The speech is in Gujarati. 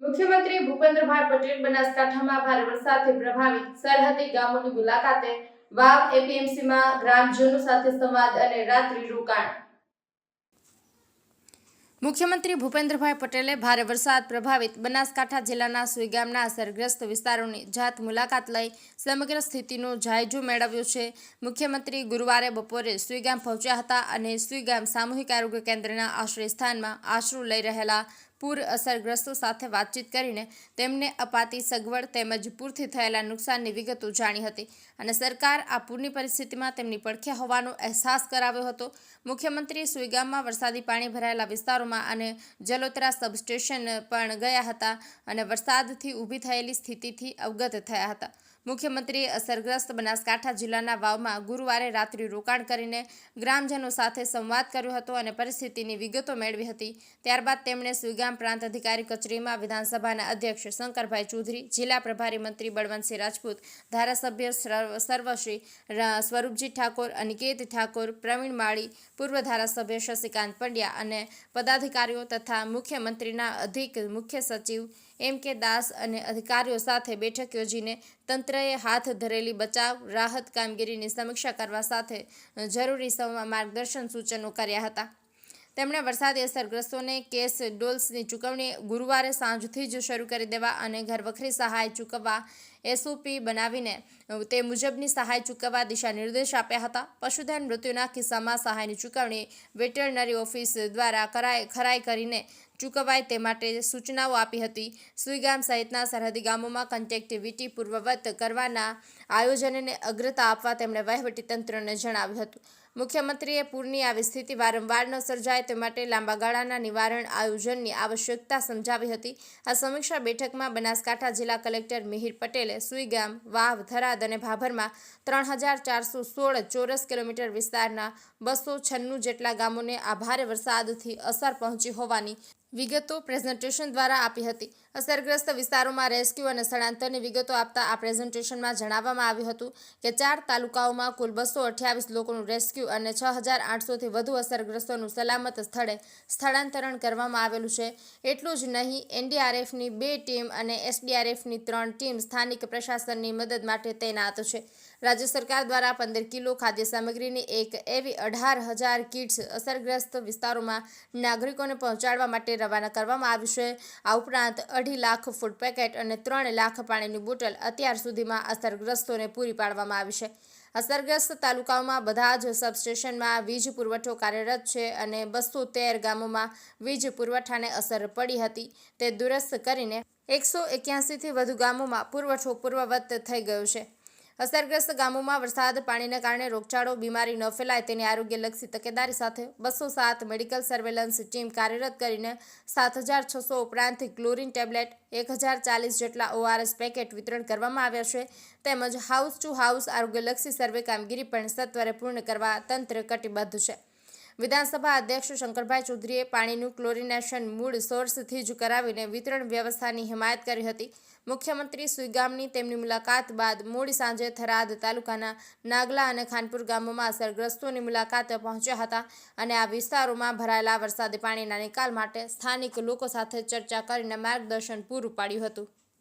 મુખ્યમંત્રી ભૂપેન્દ્રભાઈ પટેલ બનાસકાંઠામાં ભારે વરસાદથી પ્રભાવિત સરહદી ગામોની મુલાકાતે વાવ એપીએમસીમાં ગ્રામજનો સાથે સંવાદ અને રાત્રિ રોકાણ। મુખ્યમંત્રી ભૂપેન્દ્રભાઈ પટેલે ભારે વરસાદ પ્રભાવિત બનાસકાંઠા જિલ્લાના સુઈગામના અસરગ્રસ્ત વિસ્તારોની જાત મુલાકાત લઈ સમગ્ર સ્થિતિનો જાયજો મેળવ્યો છે। મુખ્યમંત્રી ગુરુવારે બપોરે સુઈગામ પહોંચ્યા હતા અને સુઈગામ સામૂહિક આરોગ્ય કેન્દ્રના આશ્રય સ્થાનમાં આશરો લઈ રહેલા પૂર અસરગ્રસ્તો સાથે વાતચીત કરીને તેમને અપાતી સગવડ તેમજ પૂરથી થયેલા નુકસાનની વિગતો જાણી હતી અને સરકાર આ પૂરની પરિસ્થિતિમાં તેમની પડખે હોવાનો અહેસાસ કરાવ્યો હતો। મુખ્યમંત્રી સુઈગામમાં વરસાદી પાણી ભરાયેલા વિસ્તારોમાં અને જલોત્રા સબસ્ટેશન પણ ગયા હતા અને વરસાદથી ઊભી થયેલી સ્થિતિથી અવગત થયા હતા। મુખ્યમંત્રીએ અસરગ્રસ્ત બનાસકાંઠા જિલ્લાના વાવમાં ગુરુવારે રાત્રિ રોકાણ કરીને ગ્રામજનો સાથે સંવાદ કર્યો હતો અને પરિસ્થિતિની વિગતો મેળવી હતી। ત્યારબાદ તેમણે સુઈગામ પ્રાંત અધિકારી કચેરીમાં વિધાનસભાના અધ્યક્ષ શંકરભાઈ ચૌધરી, જિલ્લા પ્રભારી મંત્રી બળવંતસિંહ રાજપૂત, ધારાસભ્ય સર્વશ્રી સ્વરૂપજી ઠાકોર, અનિકેત ઠાકોર, પ્રવીણ માળી, પૂર્વ ધારાસભ્ય શશિકાંત પંડ્યા અને પદાધિકારીઓ તથા મુખ્યમંત્રીના અધિક મુખ્ય સચિવ એમ.કે. દાસ અને અધિકારીઓ સાથે બેઠક યોજીને તંત્રએ હાથ ધરેલી બચાવ રાહત કામગીરીની સમીક્ષા કરવા સાથે જરૂરી માર્ગદર્શન સૂચનો કર્યા હતા। તેમણે વરસાદી અસરગ્રસ્તોને કેશ ડોલ્સની ચૂકવણી ગુરુવારે સાંજથી જ શરૂ કરી દેવા અને ઘરવખરી સહાય ચૂકવવા એસઓપી બનાવીને તે મુજબની સહાય ચૂકવવા દિશા નિર્દેશ આપ્યા હતા। પશુધન મૃત્યુના કિસ્સામાં સહાયની ચૂકવણી વેટરનરી ઓફિસ દ્વારા ખરાઈ કરીને ચૂકવાય તે માટે સૂચનાઓ આપી હતી। સુઈગામ સહિતના સરહદી ગામોમાં કનેક્ટિવિટી પૂર્વવત કરવાના આયોજનને અગ્રતા આપવા તેમણે વહીવટીતંત્રને જણાવ્યું હતું। મુખ્યમંત્રીએ પૂરની આવી સ્થિતિ વારંવાર ન સર્જાય તે માટે લાંબા ગાળાના નિવારણ આયોજનની આવશ્યકતા સમજાવી હતી। આ સમીક્ષા બેઠકમાં બનાસકાંઠા જિલ્લા કલેક્ટર મિહિર પટેલે સુઈગામ, વાવ, થરાદ અને ભાભરમાં 3416 ચોરસ કિલોમીટર વિસ્તારના 296 જેટલા ગામોને આ ભારે વરસાદથી અસર પહોંચી હોવાની વિગતો પ્રેઝન્ટેશન દ્વારા આપી હતી। અસરગ્રસ્ત વિસ્તારોમાં રેસ્ક્યુ અને સ્થળાંતરની વિગતો આપતા આ પ્રેઝન્ટેશનમાં જણાવવામાં આવ્યું હતું કે 4 તાલુકાઓમાં કુલ 228 લોકોનું રેસ્ક્યુ અને 6800થી વધુ અસરગ્રસ્તોનું સલામત સ્થળે સ્થળાંતરણ કરવામાં આવેલું છે। એટલું જ નહીં, એનડીઆરએફની 2 ટીમ અને એસડીઆરએફની 3 ટીમ સ્થાનિક પ્રશાસનની મદદ માટે તૈનાત છે। રાજ્ય સરકાર દ્વારા 15 કિલો ખાદ્ય સામગ્રીની એક એવી 18,000 કિટ્સ અસરગ્રસ્ત વિસ્તારોમાં નાગરિકોને પહોંચાડવા માટે રવાના કરવામાં આવ્યું છે। આ ઉપરાંત 2.5 લાખ ફૂડ પેકેટ અને 3 લાખ પાણીની બોટલ અત્યાર સુધીમાં અસરગ્રસ્તોને પૂરી પાડવામાં આવી છે। અસરગ્રસ્ત તાલુકાઓમાં બધા જ સબસ્ટેશનમાં વીજ પુરવઠો કાર્યરત છે અને 213 ગામોમાં વીજ પુરવઠાને અસર પડી હતી તે દુરસ્ત કરીને 181થી વધુ ગામોમાં પુરવઠો પૂર્વવત થઈ ગયો છે। અસરગ્રસ્ત ગામોમાં વરસાદ પાણીને કારણે રોગચાળો બીમારી ન ફેલાય તેની આરોગ્યલક્ષી તકેદારી સાથે 207 મેડિકલ સર્વેલન્સ ટીમ કાર્યરત કરીને 7600 ઉપરાંત ક્લોરીન ટેબ્લેટ, 1040 જેટલા ORS પેકેટ વિતરણ કરવામાં આવ્યા છે તેમજ હાઉસ ટુ હાઉસ આરોગ્યલક્ષી સર્વે કામગીરી પણ સત્વરે પૂર્ણ કરવા તંત્ર કટિબદ્ધ છે। વિધાનસભા અધ્યક્ષ શંકરભાઈ ચૌધરીએ પાણીનું ક્લોરિનેશન મૂળ સોર્સથી જ કરાવીને વિતરણ વ્યવસ્થાની હિમાયત કરી હતી। મુખ્યમંત્રી સુઈગામની તેમની મુલાકાત બાદ મોડી સાંજે થરાદ તાલુકાના નાગલા અને ખાનપુર ગામોમાં અસરગ્રસ્તોની મુલાકાતે પહોંચ્યા હતા અને આ વિસ્તારોમાં ભરાયેલા વરસાદી પાણીના નિકાલ માટે સ્થાનિક લોકો સાથે ચર્ચા કરીને માર્ગદર્શન પૂરું પાડ્યું હતું।